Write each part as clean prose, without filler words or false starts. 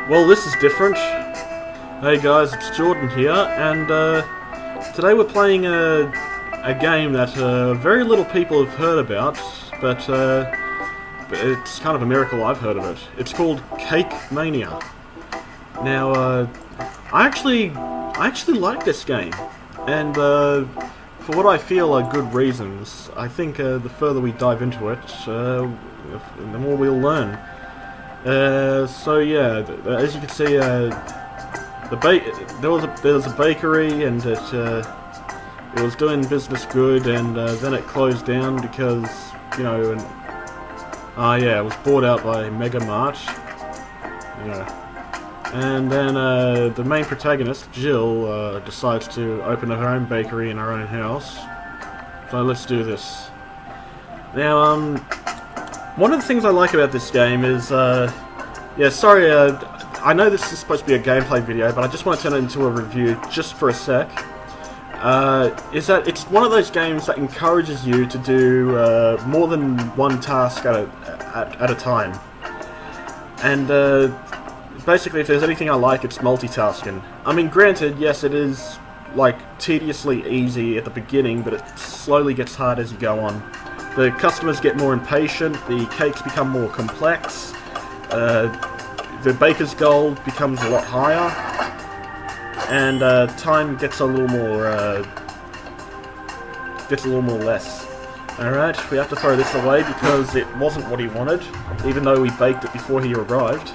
Well, this is different. Hey guys, it's Jordan here, and today we're playing a game that very little people have heard about, but it's kind of a miracle I've heard of it. It's called Cake Mania. Now, I actually like this game, and for what I feel are good reasons. I think the further we dive into it, the more we'll learn. So yeah, as you can see, there was a bakery, and it was doing business good, and then it closed down because, you know, it was bought out by Mega Mart. And then the main protagonist, Jill, decides to open her own bakery in her own house. So let's do this. Now, one of the things I like about this game is, I know this is supposed to be a gameplay video, but I just want to turn it into a review just for a sec. Is that it's one of those games that encourages you to do more than one task at a time. And basically, if there's anything I like, it's multitasking. I mean, granted, yes, it is like tediously easy at the beginning, but it slowly gets hard as you go on. The customers get more impatient, the cakes become more complex, the baker's goal becomes a lot higher, and time gets a little more less. Alright, we have to throw this away because it wasn't what he wanted, even though we baked it before he arrived.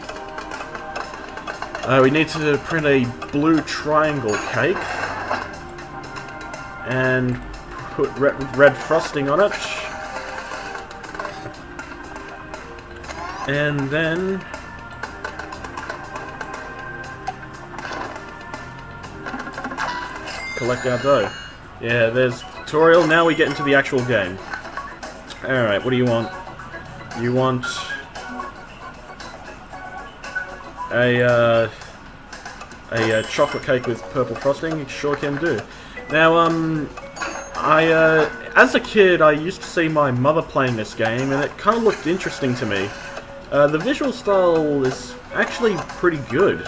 We need to print a blue triangle cake, and put red frosting on it. And then collect our dough. Yeah, there's the tutorial. Now we get into the actual game. Alright, what do you want? You want a chocolate cake with purple frosting? You sure can do. Now, as a kid, I used to see my mother playing this game, and it kind of looked interesting to me. The visual style is actually pretty good.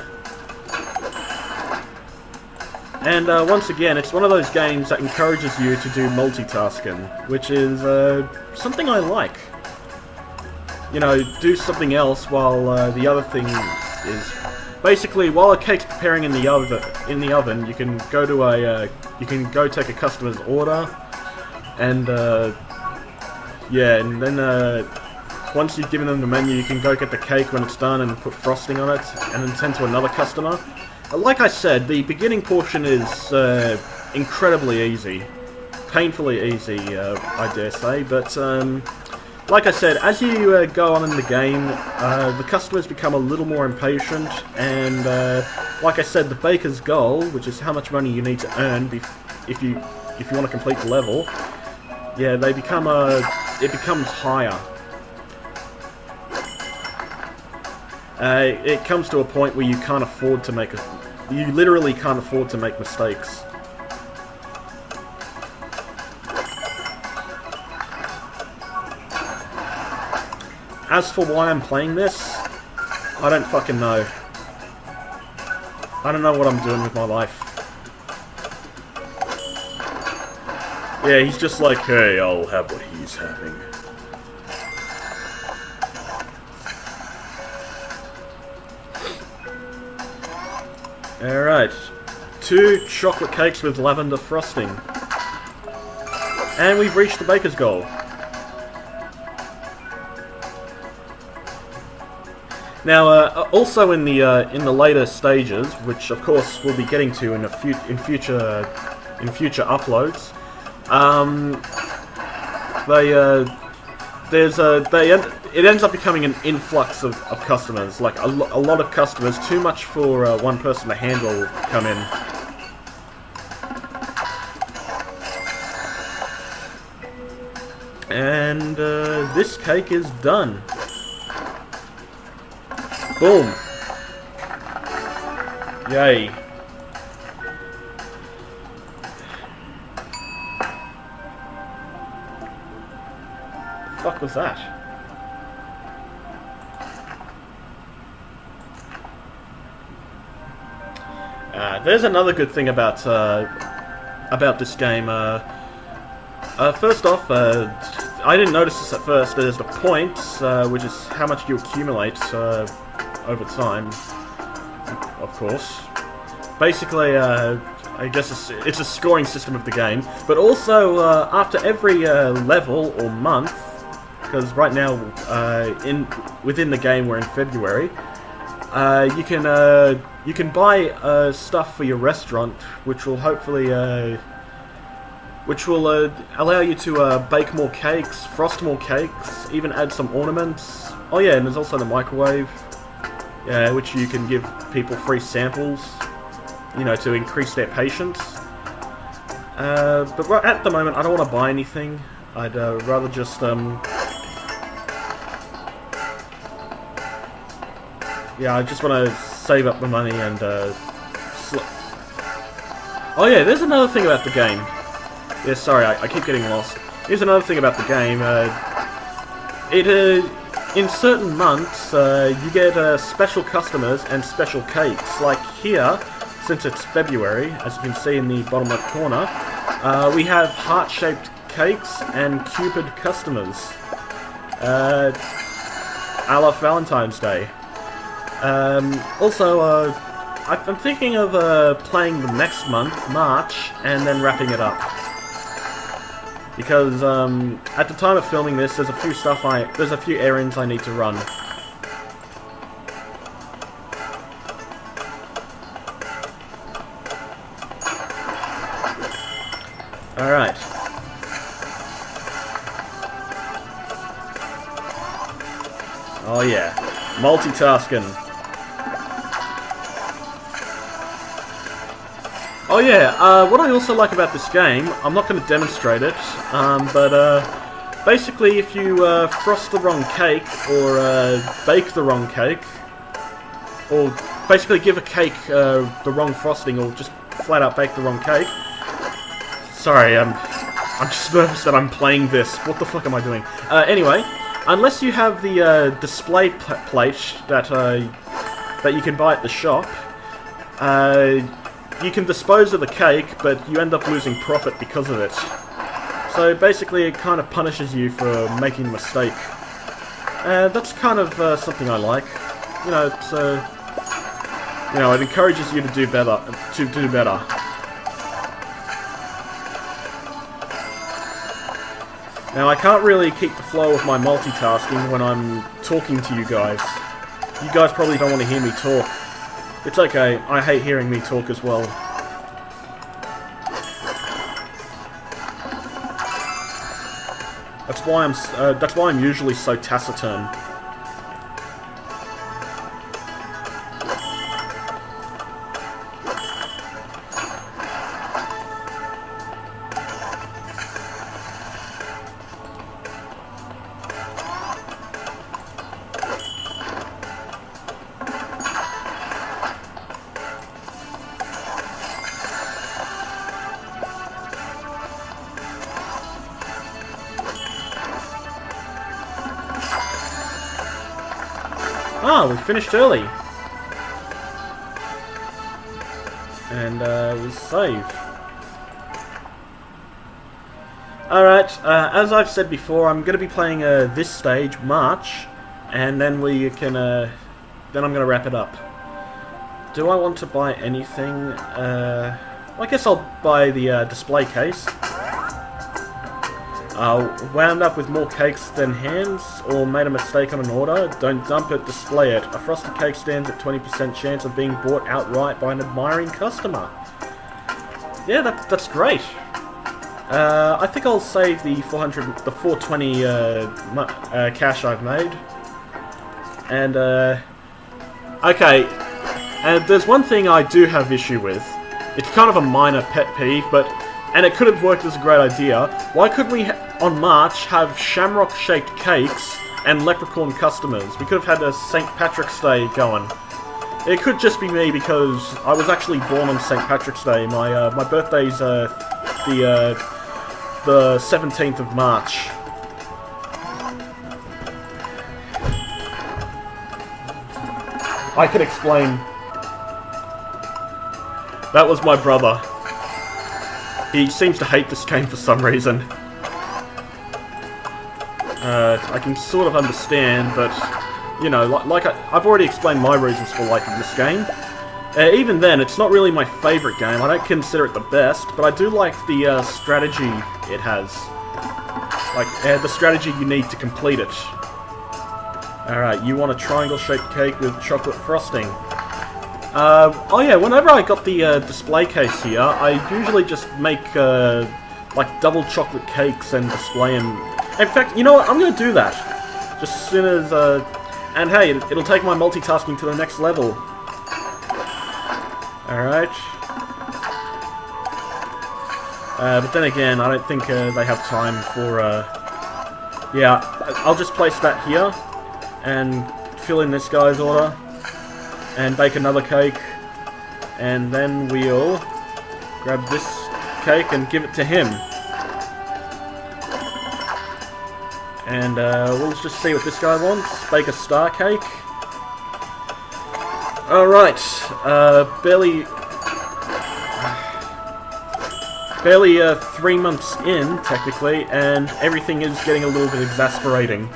And once again, it's one of those games that encourages you to do multitasking, which is something I like. You know, do something else while the other thing is... Basically, while a cake's preparing in the oven, you can go to you can go take a customer's order, and and then once you've given them the menu, you can go get the cake when it's done and put frosting on it, and then send to another customer. Like I said, the beginning portion is incredibly easy, painfully easy, I dare say. But like I said, as you go on in the game, the customers become a little more impatient, and like I said, the baker's goal, which is how much money you need to earn if you want to complete the level, yeah, it becomes higher. It comes to a point where you can't afford to you literally can't afford to make mistakes. As for why I'm playing this, I don't fucking know. I don't know what I'm doing with my life. Yeah, he's just like, hey, I'll have what he's having. Alright, 2 chocolate cakes with lavender frosting. And we've reached the baker's goal. Now, also in the later stages, which of course we'll be getting to in future uploads, it ends up becoming an influx of customers. Like a lot of customers, too much for one person to handle, come in. And this cake is done. Boom. Yay. The fuck was that? There's another good thing about this game. First off, I didn't notice this at first. There's the points, which is how much you accumulate over time, of course. Basically, I guess it's a scoring system of the game. But also, after every level or month, because right now, within the game we're in February, you can buy stuff for your restaurant, which will hopefully allow you to bake more cakes, frost more cakes, even add some ornaments. Oh yeah, and there's also the microwave, which you can give people free samples, you know, to increase their patience. But right at the moment, I don't want to buy anything. I'd rather just yeah, I just want to save up the money and oh yeah, there's another thing about the game. Yeah, sorry, I keep getting lost. Here's another thing about the game. In certain months, you get special customers and special cakes. Like here, since it's February, as you can see in the bottom left corner, we have heart-shaped cakes and Cupid customers. A la Valentine's Day. Also, I'm thinking of playing the next month, March, and then wrapping it up. Because at the time of filming this, there's a few errands I need to run. All right. Oh yeah, multitasking. Oh yeah, what I also like about this game, I'm not going to demonstrate it, but basically if you frost the wrong cake, or bake the wrong cake, or basically give a cake the wrong frosting, or just flat out bake the wrong cake. Sorry, I'm just nervous that I'm playing this. What the fuck am I doing? Anyway, unless you have the display plate that you can buy at the shop, you can dispose of the cake, but you end up losing profit because of it. So basically it kind of punishes you for making a mistake. That's kind of something I like. You know, it's, you know, it encourages you to do better. Now I can't really keep the flow of my multitasking when I'm talking to you guys. You guys probably don't want to hear me talk. It's okay, I hate hearing me talk as well. That's why I'm usually so taciturn. Ah, we finished early. And we save. Alright, as I've said before, I'm going to be playing this stage, March, and then we can, then I'm going to wrap it up. Do I want to buy anything? Well, I guess I'll buy the display case. Wound up with more cakes than hands, or made a mistake on an order? Don't dump it, display it. A frosted cake stands at 20% chance of being bought outright by an admiring customer. Yeah, that's great. I think I'll save the 420 cash I've made. And okay, and there's one thing I do have issue with. It's kind of a minor pet peeve, and it could have worked as a great idea. Why couldn't we, on March, have shamrock-shaped cakes and leprechaun customers? We could have had a St. Patrick's Day going. It could just be me because I was actually born on St. Patrick's Day. My birthday's the 17th of March. I could explain. That was my brother. He seems to hate this game for some reason. I can sort of understand, but, you know, like I've already explained my reasons for liking this game. Even then, it's not really my favourite game. I don't consider it the best, but I do like the strategy it has. Like, the strategy you need to complete it. Alright, you want a triangle-shaped cake with chocolate frosting. Oh yeah, whenever I got the display case here, I usually just make, like, double chocolate cakes and display them. In fact, you know what? I'm gonna do that. Just as soon as, and hey, it'll take my multitasking to the next level. Alright. But then again, I don't think they have time for, yeah, I'll just place that here, and fill in this guy's order, and bake another cake, and then we'll grab this cake and give it to him. And we'll just see what this guy wants. Bake a star cake. Alright, barely 3 months in, technically, and everything is getting a little bit exasperating.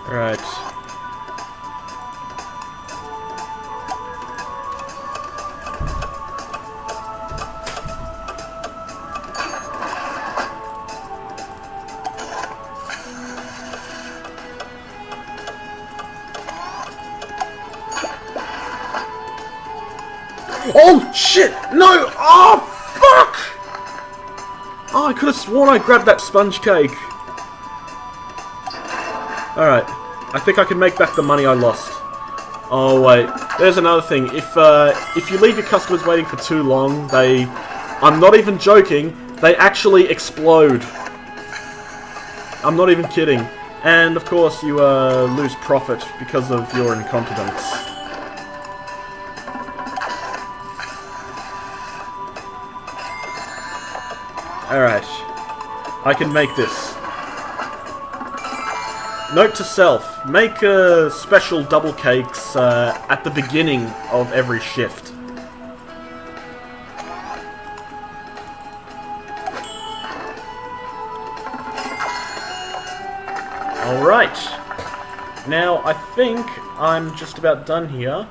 Right. Oh, shit! No! Oh, fuck! Oh, I could have sworn I grabbed that sponge cake. Alright. I think I can make back the money I lost. Oh, wait. There's another thing. If you leave your customers waiting for too long, I'm not even joking, they actually explode. I'm not even kidding. And, of course, you lose profit because of your incompetence. Alright. I can make this. Note to self, make special double cakes at the beginning of every shift. Alright. Now, I think I'm just about done here.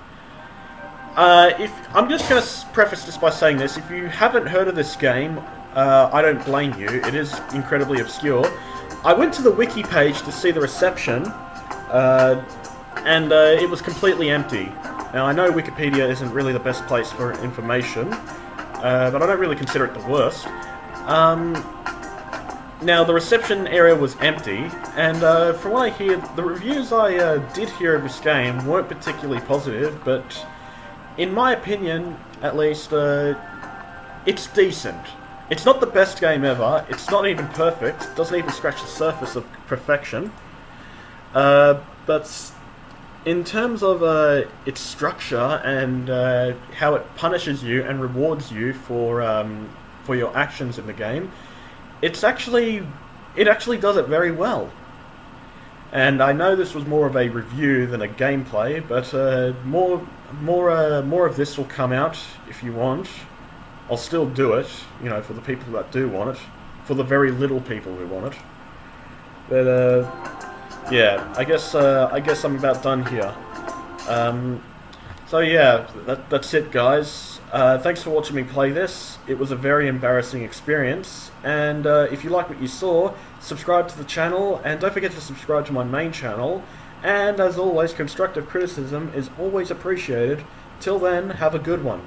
I'm just going to preface this by saying this. If you haven't heard of this game, I don't blame you. It is incredibly obscure. I went to the wiki page to see the reception, and it was completely empty. Now, I know Wikipedia isn't really the best place for information, but I don't really consider it the worst. Now, the reception area was empty, and from what I hear, the reviews I did hear of this game weren't particularly positive, but in my opinion, at least, it's decent. It's not the best game ever, it's not even perfect, it doesn't even scratch the surface of perfection, but in terms of its structure and how it punishes you and rewards you for your actions in the game, it actually does it very well. And I know this was more of a review than a gameplay, but more of this will come out if you want. I'll still do it, you know, for the people that do want it, for the very little people who want it. But yeah, I guess I'm about done here. So yeah, that's it, guys. Thanks for watching me play this. It was a very embarrassing experience, and if you like what you saw, subscribe to the channel, and don't forget to subscribe to my main channel. And as always, constructive criticism is always appreciated. Till then, have a good one.